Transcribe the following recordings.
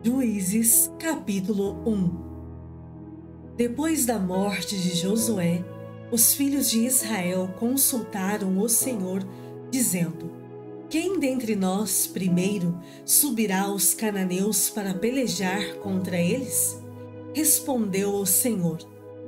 Juízes, capítulo 1. Depois da morte de Josué, os filhos de Israel consultaram o Senhor, dizendo: Quem dentre nós primeiro subirá aos cananeus para pelejar contra eles? Respondeu o Senhor: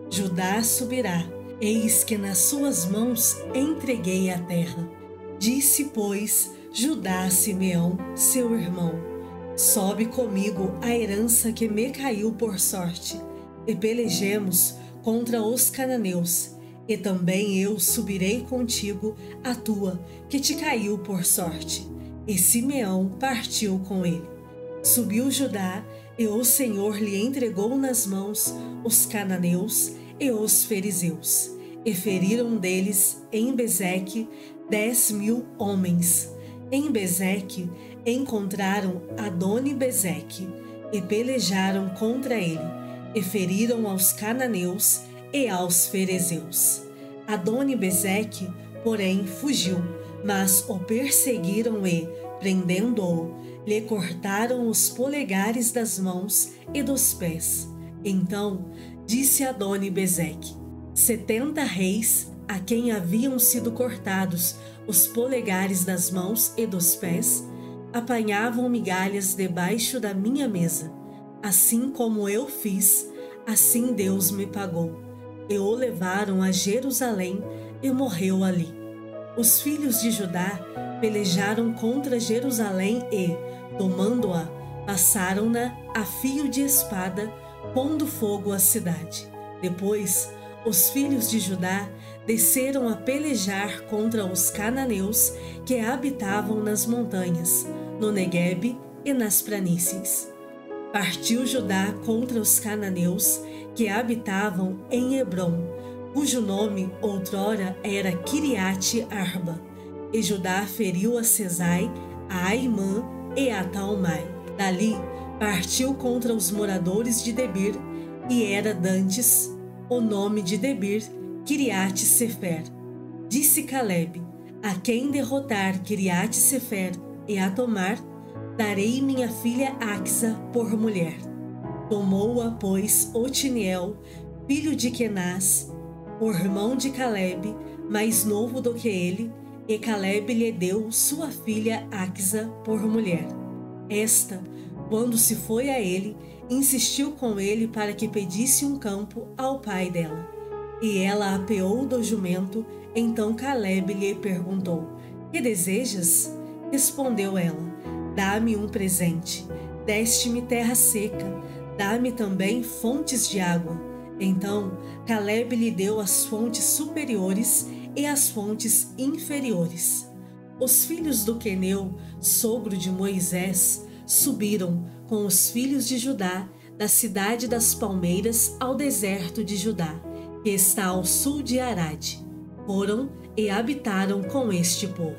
Judá subirá, eis que nas suas mãos entreguei a terra. Disse, pois, Judá a Simeão, seu irmão: Sobe comigo a herança que me caiu por sorte, e pelejemos contra os cananeus, e também eu subirei contigo a tua, que te caiu por sorte. E Simeão partiu com ele. Subiu Judá, e o Senhor lhe entregou nas mãos os cananeus e os fariseus, e feriram deles em Bezeque 10.000 homens. Em Bezeque encontraram Adoni-Bezeque, e pelejaram contra ele, e feriram aos cananeus e aos ferezeus. Adoni-Bezeque, porém, fugiu, mas o perseguiram e, prendendo-o, lhe cortaram os polegares das mãos e dos pés. Então disse Adoni-Bezeque: 70 reis, a quem haviam sido cortados os polegares das mãos e dos pés, apanhavam migalhas debaixo da minha mesa. Assim como eu fiz, assim Deus me pagou. E o levaram a Jerusalém e morreu ali. Os filhos de Judá pelejaram contra Jerusalém e, tomando-a, passaram-na a fio de espada, pondo fogo à cidade. Depois, os filhos de Judá desceram a pelejar contra os cananeus que habitavam nas montanhas, no Neguebe e nas planícies. Partiu Judá contra os cananeus que habitavam em Hebrom, cujo nome outrora era Quiriate Arba. E Judá feriu a Sesai, a Aimã e a Talmai. Dali partiu contra os moradores de Debir, e era dantes o nome de Debir Quiriate Sefer. Disse Calebe: A quem derrotar Quiriate Sefer e a tomar, darei minha filha Axa por mulher. Tomou-a, pois, Otiniel, filho de Kenaz, o irmão de Calebe, mais novo do que ele, e Calebe lhe deu sua filha Axa por mulher. Esta, quando se foi a ele, insistiu com ele para que pedisse um campo ao pai dela. E ela apeou do jumento. Então Calebe lhe perguntou: Que desejas? Respondeu ela: Dá-me um presente. Deste-me terra seca, dá-me também fontes de água. Então Calebe lhe deu as fontes superiores e as fontes inferiores. Os filhos do Queneu, sogro de Moisés, subiram com os filhos de Judá da cidade das palmeiras ao deserto de Judá, que está ao sul de Arade. Foram e habitaram com este povo.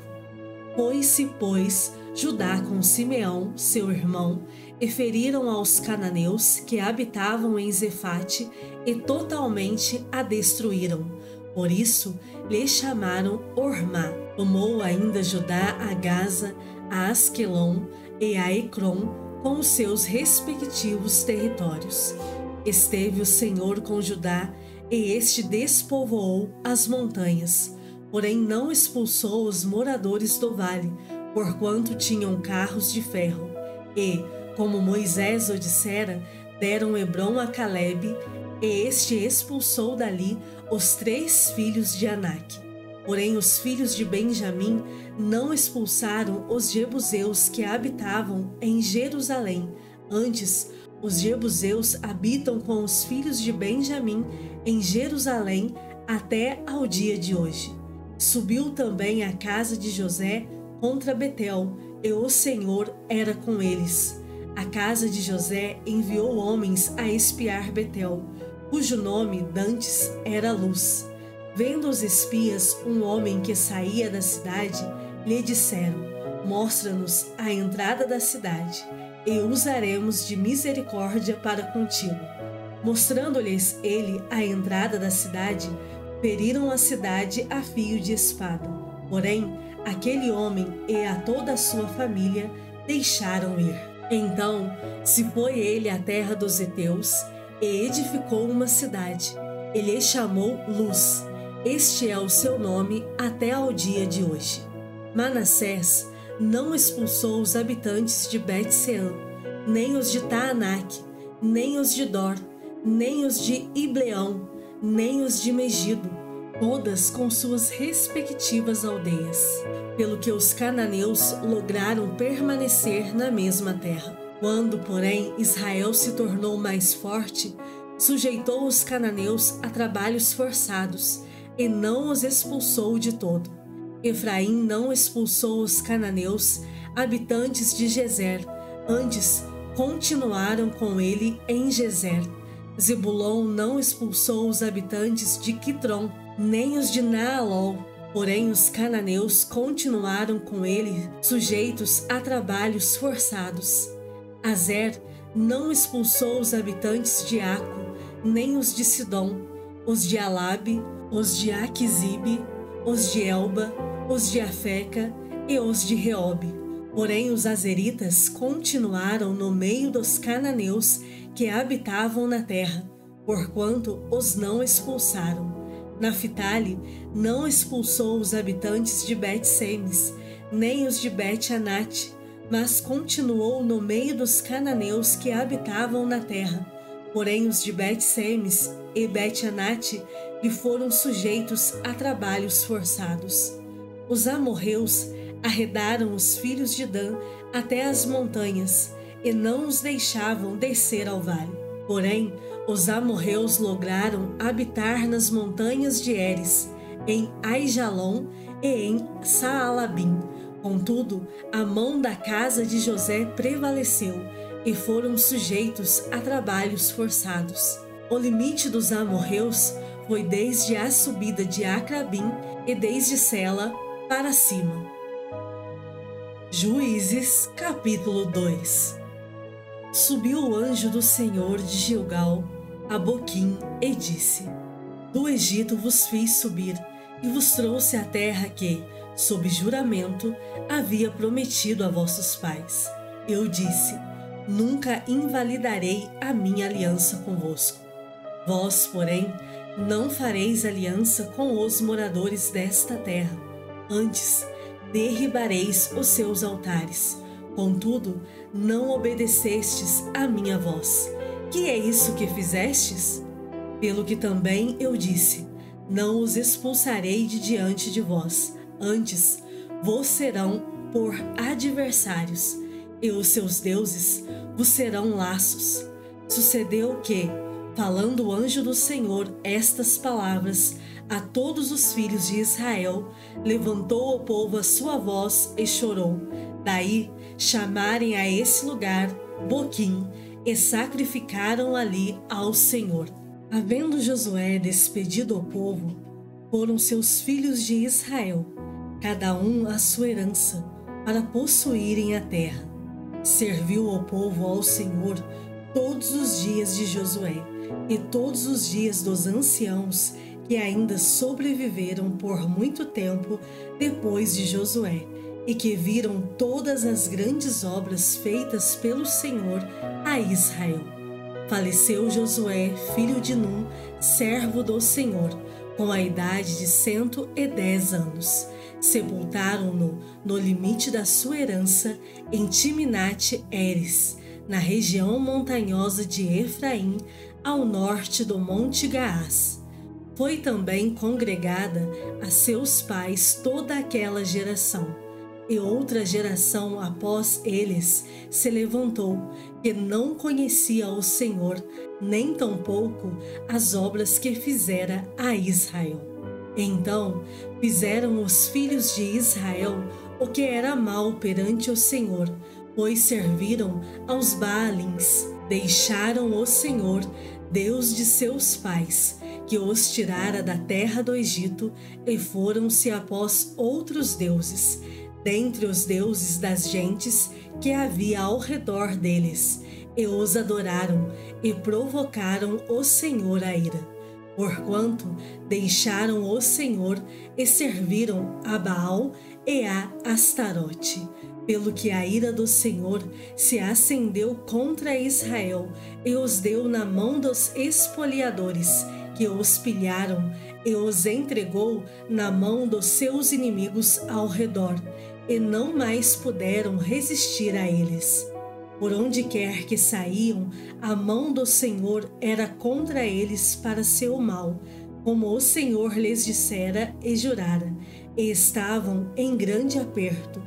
Foi-se, pois, Judá com Simeão, seu irmão, e feriram aos cananeus que habitavam em Zefate, e totalmente a destruíram. Por isso lhe chamaram Ormá. Tomou ainda Judá a Gaza, a Asquelon e a Ecrom, com os seus respectivos territórios. Esteve o Senhor com Judá, e este despovoou as montanhas, porém não expulsou os moradores do vale, porquanto tinham carros de ferro. E, como Moisés o dissera, deram Hebrom a Calebe, e este expulsou dali os 3 filhos de Anak. Porém os filhos de Benjamim não expulsaram os jebuseus que habitavam em Jerusalém. Antes, os jebuseus habitam com os filhos de Benjamim em Jerusalém até ao dia de hoje. Subiu também a casa de José contra Betel, e o Senhor era com eles. A casa de José enviou homens a espiar Betel, cujo nome dantes era Luz. Vendo os espias um homem que saía da cidade, lhe disseram: Mostra-nos a entrada da cidade, e usaremos de misericórdia para contigo. Mostrando-lhes ele a entrada da cidade, feriram a cidade a fio de espada. Porém, aquele homem e a toda a sua família deixaram ir. Então se foi ele à terra dos heteus e edificou uma cidade. Ele chamou Luz. Este é o seu nome até ao dia de hoje. Manassés não expulsou os habitantes de Bet-Sean, nem os de Taanac, nem os de Dor, nem os de Ibleão, nem os de Megido, todas com suas respectivas aldeias, pelo que os cananeus lograram permanecer na mesma terra. Quando, porém, Israel se tornou mais forte, sujeitou os cananeus a trabalhos forçados e não os expulsou de todo. Efraim não expulsou os cananeus, habitantes de Gezer, antes continuaram com ele em Gezer. Zebulon não expulsou os habitantes de Quitron, nem os de Naalol, porém os cananeus continuaram com ele, sujeitos a trabalhos forçados. Azer não expulsou os habitantes de Aco, nem os de Sidom, os de Alabe, os de Aquisibe, os de Elba, os de Afeca e os de Reobe. Porém os azeritas continuaram no meio dos cananeus que habitavam na terra, porquanto os não expulsaram. Naphtali não expulsou os habitantes de Bet-Semes, nem os de Bet-Anate, mas continuou no meio dos cananeus que habitavam na terra. Porém os de Bet-Semes e Bet-Anate lhe foram sujeitos a trabalhos forçados. Os amorreus arredaram os filhos de Dan até as montanhas e não os deixavam descer ao vale. Porém, os amorreus lograram habitar nas montanhas de Eres, em Aijalon e em Saalabim. Contudo, a mão da casa de José prevaleceu e foram sujeitos a trabalhos forçados. O limite dos amorreus foi desde a subida de Acrabim e desde Sela para cima. Juízes, capítulo 2. Subiu o anjo do Senhor de Gilgal a Boquim e disse: Do Egito vos fiz subir e vos trouxe à terra que, sob juramento, havia prometido a vossos pais. Eu disse: Nunca invalidarei a minha aliança convosco. Vós, porém, não fareis aliança com os moradores desta terra. Antes, derribareis os seus altares. Contudo, não obedecestes à minha voz. Que é isso que fizestes? Pelo que também eu disse: Não os expulsarei de diante de vós. Antes, vos serão por adversários, e os seus deuses vos serão laços. Sucedeu que, falando o anjo do Senhor estas palavras a todos os filhos de Israel, levantou o povo a sua voz e chorou. Daí chamarem a esse lugar Boquim e sacrificaram ali ao Senhor. Havendo Josué despedido o povo, foram seus filhos de Israel, cada um a sua herança, para possuírem a terra. Serviu o povo ao Senhor todos os dias de Josué e todos os dias dos anciãos que ainda sobreviveram por muito tempo depois de Josué, e que viram todas as grandes obras feitas pelo Senhor a Israel. Faleceu Josué, filho de Num, servo do Senhor, com a idade de 110 anos. Sepultaram-no no limite da sua herança, em Timnate-Heres, na região montanhosa de Efraim, ao norte do Monte Gaás. Foi também congregada a seus pais toda aquela geração. E outra geração após eles se levantou, que não conhecia o Senhor, nem tampouco as obras que fizera a Israel. Então fizeram os filhos de Israel o que era mal perante o Senhor, pois serviram aos Baalins, deixaram o Senhor, Deus de seus pais, que os tirara da terra do Egito, e foram-se após outros deuses, dentre os deuses das gentes que havia ao redor deles, e os adoraram, e provocaram o Senhor a ira. Porquanto deixaram o Senhor e serviram a Baal e a Astarote. pelo que a ira do Senhor se acendeu contra Israel e os deu na mão dos espoliadores, que os pilharam, e os entregou na mão dos seus inimigos ao redor, e não mais puderam resistir a eles. Por onde quer que saíam, a mão do Senhor era contra eles para seu mal, como o Senhor lhes dissera e jurara, e estavam em grande aperto.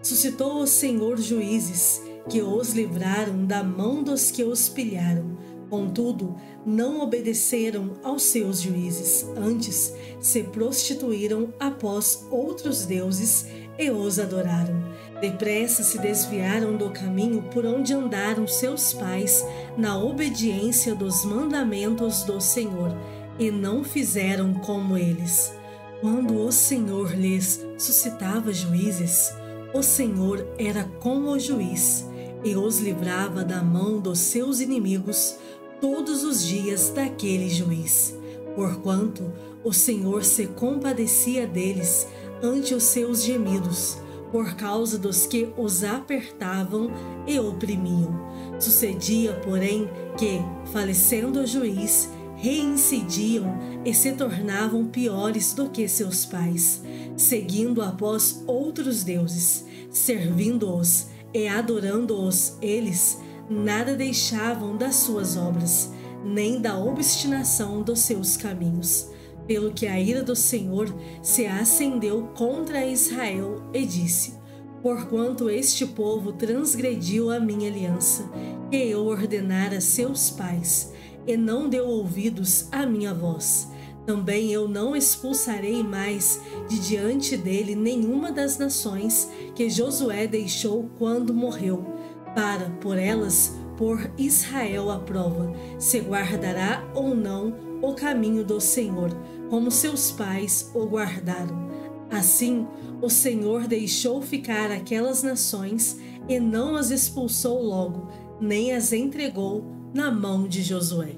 Suscitou o Senhor juízes, que os livraram da mão dos que os pilharam. Contudo, não obedeceram aos seus juízes, antes se prostituíram após outros deuses e os adoraram. Depressa se desviaram do caminho por onde andaram seus pais na obediência dos mandamentos do Senhor, e não fizeram como eles. Quando o Senhor lhes suscitava juízes, o Senhor era como o juiz, e os livrava da mão dos seus inimigos todos os dias daquele juiz. Porquanto o Senhor se compadecia deles ante os seus gemidos, por causa dos que os apertavam e oprimiam. Sucedia, porém, que, falecendo o juiz, reincidiam e se tornavam piores do que seus pais, seguindo após outros deuses, servindo-os e adorando-os. Eles nada deixavam das suas obras, nem da obstinação dos seus caminhos, pelo que a ira do Senhor se acendeu contra Israel e disse: porquanto este povo transgrediu a minha aliança, que eu ordenara a seus pais, e não deu ouvidos à minha voz, também eu não expulsarei mais de diante dele nenhuma das nações que Josué deixou quando morreu, para, por elas, pôr Israel à prova, se guardará ou não o caminho do Senhor, como seus pais o guardaram. Assim, o Senhor deixou ficar aquelas nações e não as expulsou logo, nem as entregou na mão de Josué.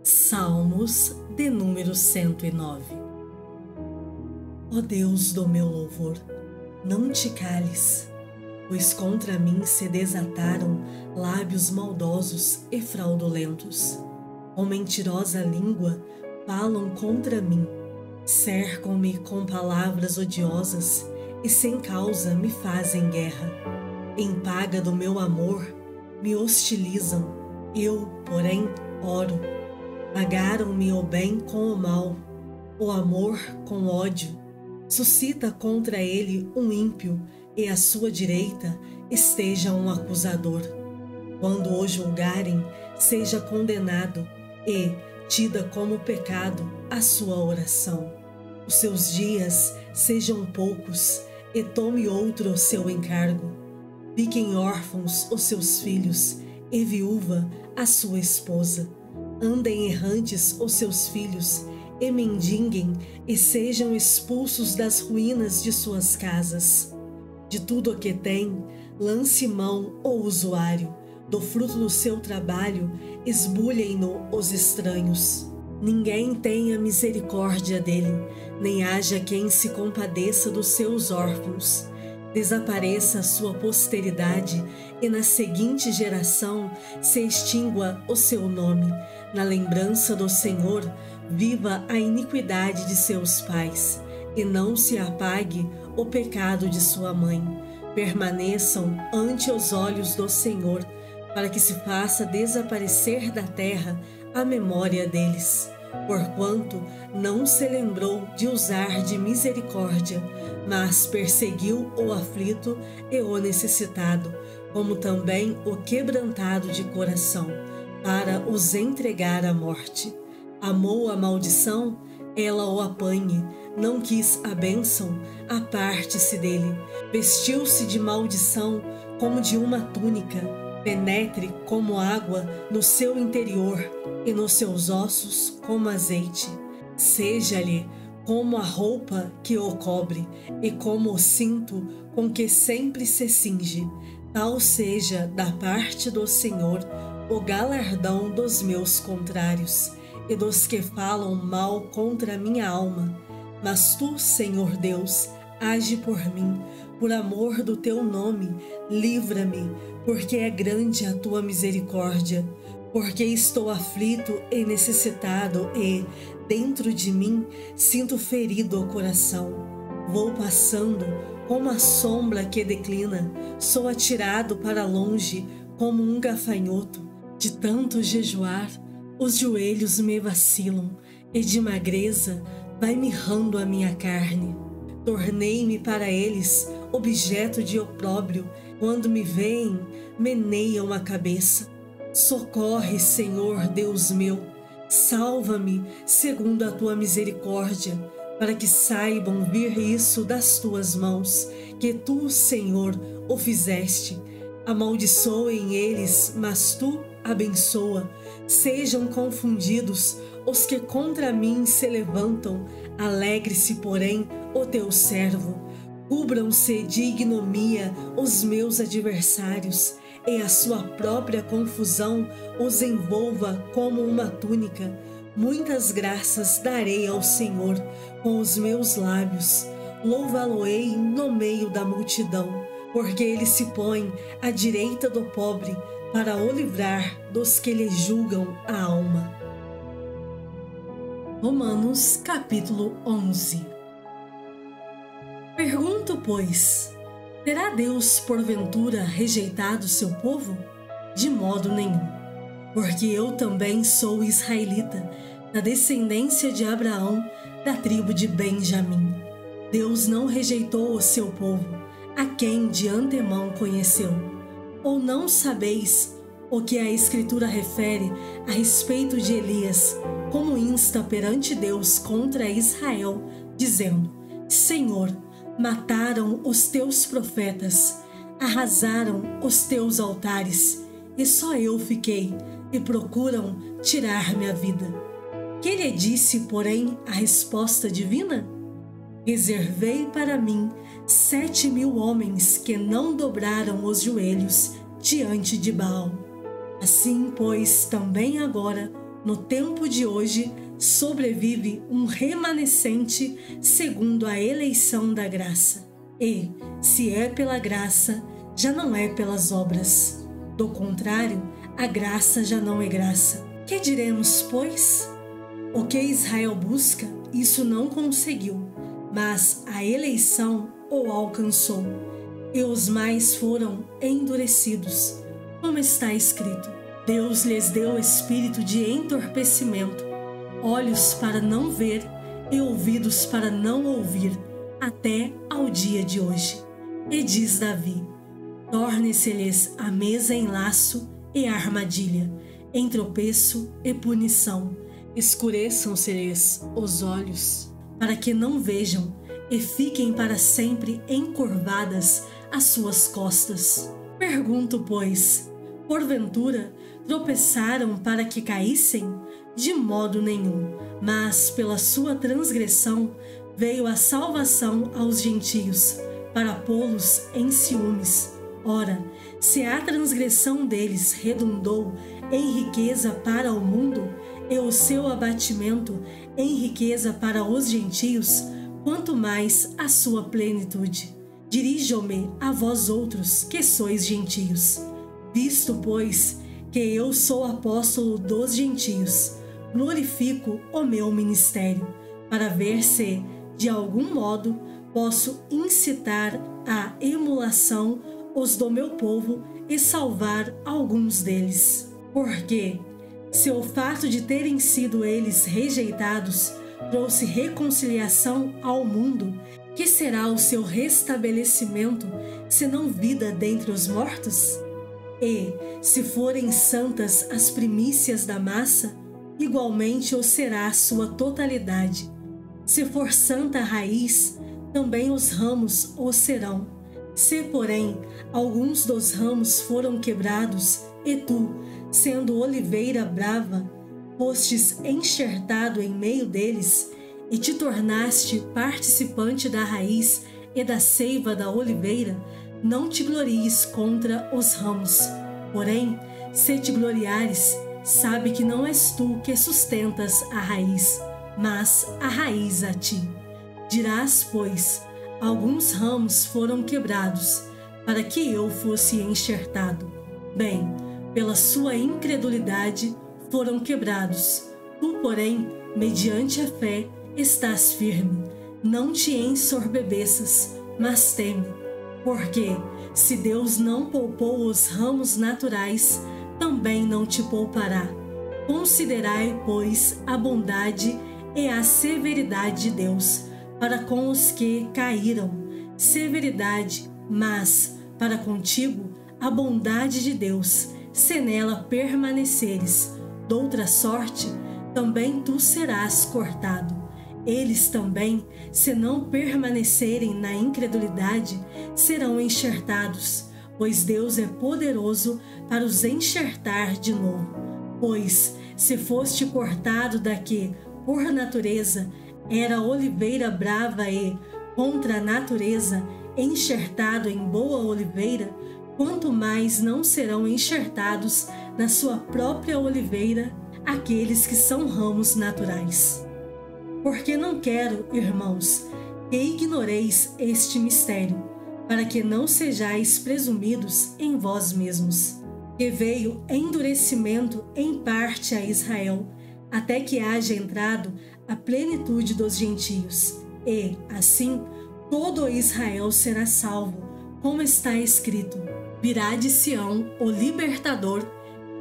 Salmos de número 109. Ó Deus do meu louvor, não te cales, pois contra mim se desataram lábios maldosos e fraudulentos. Com mentirosa língua falam contra mim, cercam-me com palavras odiosas e sem causa me fazem guerra. Em paga do meu amor me hostilizam, eu, porém, oro. Pagaram-me o bem com o mal, o amor com ódio. Suscita contra ele um ímpio, e à sua direita esteja um acusador. Quando o julgarem, seja condenado, e, tida como pecado, a sua oração. Os seus dias sejam poucos, e tome outro o seu encargo. Fiquem órfãos os seus filhos, e viúva a sua esposa. Andem errantes os seus filhos, e mendiguem, e sejam expulsos das ruínas de suas casas. De tudo o que tem, lance mão o usuário, do fruto do seu trabalho, esbulhem-no os estranhos. Ninguém tenha misericórdia dele, nem haja quem se compadeça dos seus órfãos. Desapareça a sua posteridade, e na seguinte geração se extingua o seu nome. Na lembrança do Senhor, viva a iniquidade de seus pais, e não se apague o pecado de sua mãe. Permaneçam ante os olhos do Senhor, para que se faça desaparecer da terra a memória deles. Porquanto não se lembrou de usar de misericórdia, mas perseguiu o aflito e o necessitado, como também o quebrantado de coração, para os entregar à morte. Amou a maldição, ela o apanhe. Não quis a bênção, aparte-se dele. Vestiu-se de maldição como de uma túnica. Penetre como água no seu interior, e nos seus ossos como azeite. Seja-lhe como a roupa que o cobre, e como o cinto com que sempre se cinge. Tal seja da parte do Senhor o galardão dos meus contrários, e dos que falam mal contra minha alma. Mas tu, Senhor Deus, age por mim, por amor do teu nome, livra-me, porque é grande a tua misericórdia. Porque estou aflito e necessitado e, dentro de mim, sinto ferido o coração. Vou passando como a sombra que declina, sou atirado para longe como um gafanhoto. De tanto jejuar, os joelhos me vacilam, e de magreza vai mirrando a minha carne. Tornei-me para eles objeto de opróbrio, quando me veem, meneiam a cabeça. Socorre, Senhor Deus meu, salva-me segundo a tua misericórdia, para que saibam vir isso das tuas mãos, que tu, Senhor, o fizeste. Amaldiçoem eles, mas tu abençoa. Sejam confundidos os que contra mim se levantam. Alegre-se, porém, o teu servo. Cubram-se de ignomia os meus adversários, e a sua própria confusão os envolva como uma túnica. Muitas graças darei ao Senhor com os meus lábios. Louvá-lo-ei no meio da multidão, porque ele se põe à direita do pobre para o livrar dos que lhe julgam a alma. Romanos capítulo 11. Pergunto, pois, terá Deus porventura rejeitado seu povo? De modo nenhum, porque eu também sou israelita, da descendência de Abraão, da tribo de Benjamim. Deus não rejeitou o seu povo, a quem de antemão conheceu. Ou não sabeis o que a Escritura refere a respeito de Elias, como insta perante Deus contra Israel, dizendo: Senhor, mataram os teus profetas, arrasaram os teus altares, e só eu fiquei, e procuram tirar-me a vida. Que lhe disse, porém, a resposta divina? Reservei para mim 7.000 homens que não dobraram os joelhos diante de Baal. Assim, pois, também agora, no tempo de hoje, sobrevive um remanescente segundo a eleição da graça. E, se é pela graça, já não é pelas obras. Do contrário, a graça já não é graça. Que diremos, pois? O que Israel busca, isso não conseguiu, mas a eleição o alcançou, e os mais foram endurecidos. Como está escrito: Deus lhes deu espírito de entorpecimento, olhos para não ver e ouvidos para não ouvir, até ao dia de hoje. E diz Davi: torne-se-lhes a mesa em laço e armadilha, em tropeço e punição. Escureçam-se-lhes os olhos, para que não vejam, e fiquem para sempre encurvadas as suas costas. Pergunto, pois, porventura tropeçaram para que caíssem? De modo nenhum, mas pela sua transgressão veio a salvação aos gentios, para pô-los em ciúmes. Ora, se a transgressão deles redundou em riqueza para o mundo, e o seu abatimento em riqueza para os gentios, quanto mais a sua plenitude. Dirijo-me a vós outros, que sois gentios. Visto, pois, que eu sou apóstolo dos gentios, glorifico o meu ministério, para ver se, de algum modo, posso incitar à emulação os do meu povo e salvar alguns deles. Porque, se o fato de terem sido eles rejeitados trouxe reconciliação ao mundo, que será o seu restabelecimento, senão vida dentre os mortos? E, se forem santas as primícias da massa, igualmente o será a sua totalidade. Se for santa a raiz, também os ramos o serão. Se, porém, alguns dos ramos foram quebrados, e tu, sendo oliveira brava, fostes enxertado em meio deles, e te tornaste participante da raiz e da seiva da oliveira, não te glories contra os ramos. Porém, se te gloriares, sabe que não és tu que sustentas a raiz, mas a raiz a ti. Dirás, pois, alguns ramos foram quebrados, para que eu fosse enxertado. Bem, pela sua incredulidade foram quebrados. Tu, porém, mediante a fé, estás firme. Não te ensorbebeças, mas teme. Porque, se Deus não poupou os ramos naturais, também não te poupará. Considerai, pois, a bondade e a severidade de Deus para com os que caíram. Severidade, mas, para contigo, a bondade de Deus, se nela permaneceres. Doutra sorte, também tu serás cortado. Eles também, se não permanecerem na incredulidade, serão enxertados, pois Deus é poderoso para os enxertar de novo. Pois, se foste cortado da que, por natureza, era oliveira brava e, contra a natureza, enxertado em boa oliveira, quanto mais não serão enxertados na sua própria oliveira aqueles que são ramos naturais. Porque não quero, irmãos, que ignoreis este mistério, para que não sejais presumidos em vós mesmos, que veio endurecimento em parte a Israel, até que haja entrado a plenitude dos gentios, e, assim, todo Israel será salvo, como está escrito: virá de Sião o libertador,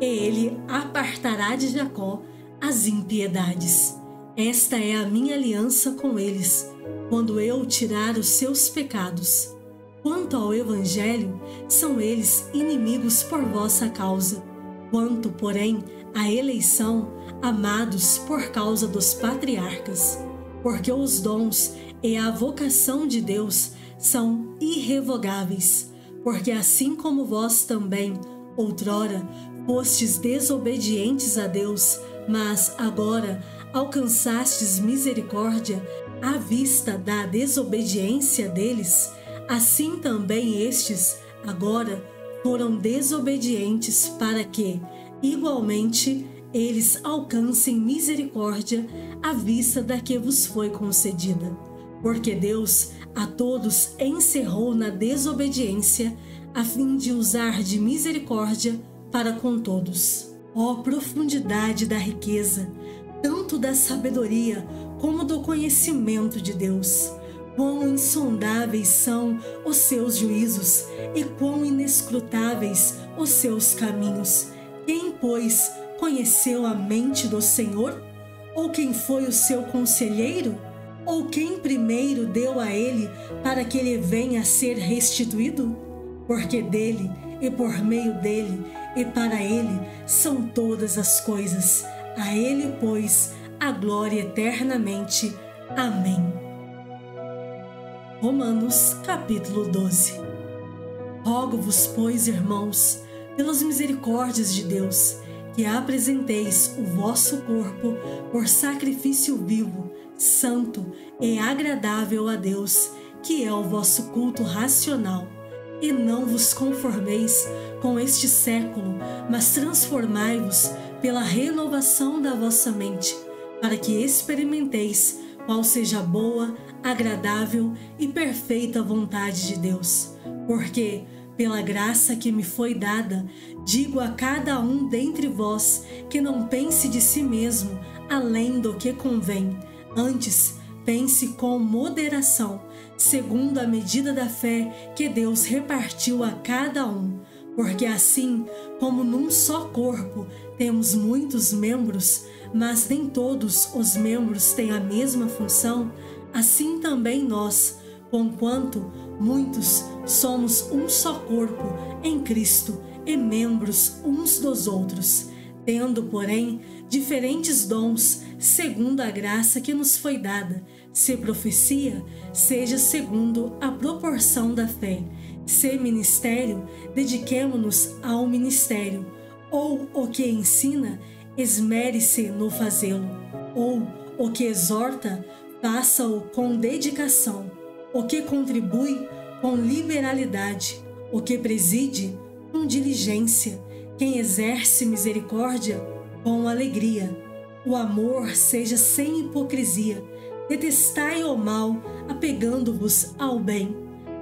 e ele apartará de Jacó as impiedades. Esta é a minha aliança com eles, quando eu tirar os seus pecados. Quanto ao Evangelho, são eles inimigos por vossa causa. Quanto, porém, à eleição, amados por causa dos patriarcas. Porque os dons e a vocação de Deus são irrevogáveis. Porque assim como vós também, outrora, fostes desobedientes a Deus, mas agora alcançastes misericórdia à vista da desobediência deles, assim também estes, agora, foram desobedientes para que, igualmente, eles alcancem misericórdia à vista da que vos foi concedida. Porque Deus a todos encerrou na desobediência, a fim de usar de misericórdia para com todos. Ó profundidade da riqueza, tanto da sabedoria como do conhecimento de Deus! Quão insondáveis são os seus juízos e quão inescrutáveis os seus caminhos! Quem, pois, conheceu a mente do Senhor? Ou quem foi o seu conselheiro? Ou quem primeiro deu a ele para que ele venha a ser restituído? Porque dele, e por meio dele, e para ele são todas as coisas. A ele, pois, a glória eternamente. Amém. Romanos, capítulo 12. Rogo-vos, pois, irmãos, pelas misericórdias de Deus, que apresenteis o vosso corpo por sacrifício vivo, santo e agradável a Deus, que é o vosso culto racional. E não vos conformeis com este século, mas transformai-vos pela renovação da vossa mente, para que experimenteis qual seja a boa, agradável e perfeita vontade de Deus. Porque, pela graça que me foi dada, digo a cada um dentre vós que não pense de si mesmo além do que convém. Antes, pense com moderação, segundo a medida da fé que Deus repartiu a cada um. Porque assim como num só corpo temos muitos membros, mas nem todos os membros têm a mesma função, assim também nós, conquanto muitos, somos um só corpo em Cristo e membros uns dos outros, tendo, porém, diferentes dons, segundo a graça que nos foi dada. Se profecia, seja segundo a proporção da fé. Se ministério, dediquemo-nos ao ministério. Ou o que ensina, esmere-se no fazê-lo. Ou o que exorta, faça-o com dedicação. O que contribui, com liberalidade. O que preside, com diligência. Quem exerce misericórdia, com alegria. O amor seja sem hipocrisia. Detestai o mal, apegando-vos ao bem.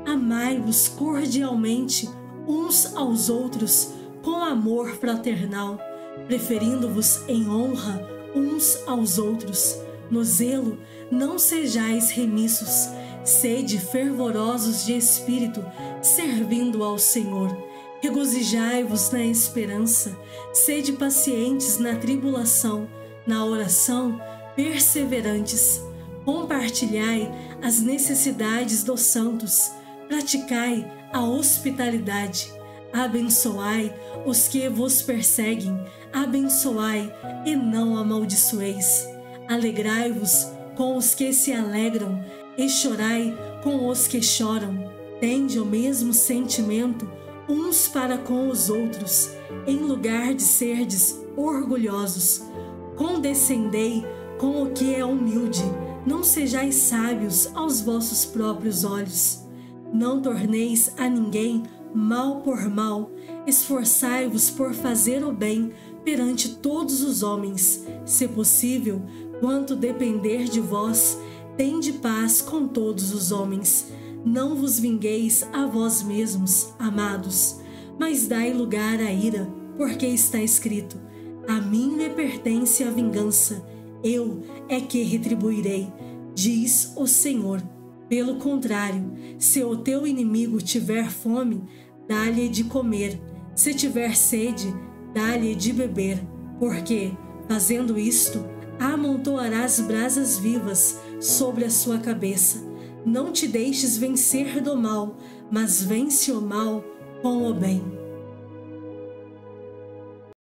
Amai-vos cordialmente uns aos outros com amor fraternal, preferindo-vos em honra uns aos outros. No zelo, não sejais remissos, sede fervorosos de espírito, servindo ao Senhor. Regozijai-vos na esperança, sede pacientes na tribulação, na oração, perseverantes. Compartilhai as necessidades dos santos, praticai a hospitalidade. Abençoai os que vos perseguem, abençoai e não amaldiçoeis. Alegrai-vos com os que se alegram e chorai com os que choram. Tende o mesmo sentimento uns para com os outros, em lugar de serdes orgulhosos. Condescendei com o que é humilde, não sejais sábios aos vossos próprios olhos. Não torneis a ninguém mal por mal, esforçai-vos por fazer o bem perante todos os homens. Se possível, quanto depender de vós, tende paz com todos os homens. Não vos vingueis a vós mesmos, amados, mas dai lugar à ira, porque está escrito: a mim me pertence a vingança, eu é que retribuirei, diz o Senhor. Pelo contrário, se o teu inimigo tiver fome, dá-lhe de comer, se tiver sede, dá-lhe de beber, porque, fazendo isto, amontoarás brasas vivas sobre a sua cabeça. Não te deixes vencer do mal, mas vence o mal com o bem.